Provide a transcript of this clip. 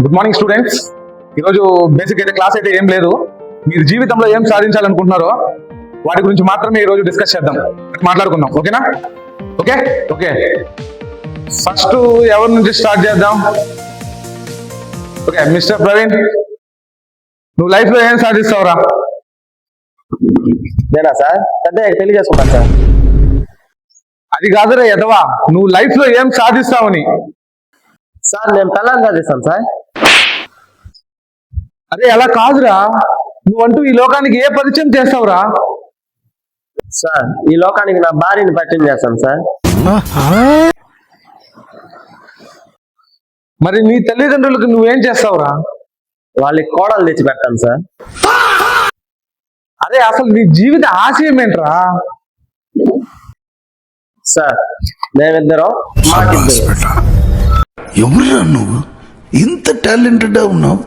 Good morning students. ఈరోజు basic అయితే class అయితే ఏం లేదు. మీరు జీవితంలో ఏం సాధించాలనుకుంటున్నారో వాటి గురించి మాత్రమే ఈరోజు డిస్కస్ చేద్దాం, మాట్లాడుకుందాం. ఓకేనా? ఓకే ఓకే ఫస్ట్ ఎవరి నుంచి స్టార్ట్ చేద్దాం? ఓకే, మిస్టర్ ప్రవీణ్, నువ్వు లైఫ్ లో ఏం సాధిస్తావురా? నేనా సార్? పెద్ద పెళ్లి చేసుకుంటాను సార్. అది కాదురా ఎదవా, నువ్వు లైఫ్ లో ఏం సాధిస్తావని. సార్ నేను పెళ్ళాన్ని సాధిస్తాను సార్. అరే అలా కాదురా, నువ్వంటూ ఈ లోకానికి ఏ పరిచయం చేస్తావురా? సార్ ఈ లోకానికి నా భార్యని పరిచయం చేస్తాను సార్. మరి నీ తల్లిదండ్రులకు నువ్వేం చేస్తావురా? వాళ్ళకి కోడలు తెచ్చి పెడతాను సార్. అరే అసలు నీ జీవిత ఆశయం ఏంట్రా? సార్ మేమిద్దరం మాకిద్దరు. ఎవరురా నువ్వు ఇంత టాలెంటెడ్ ఉన్నావు?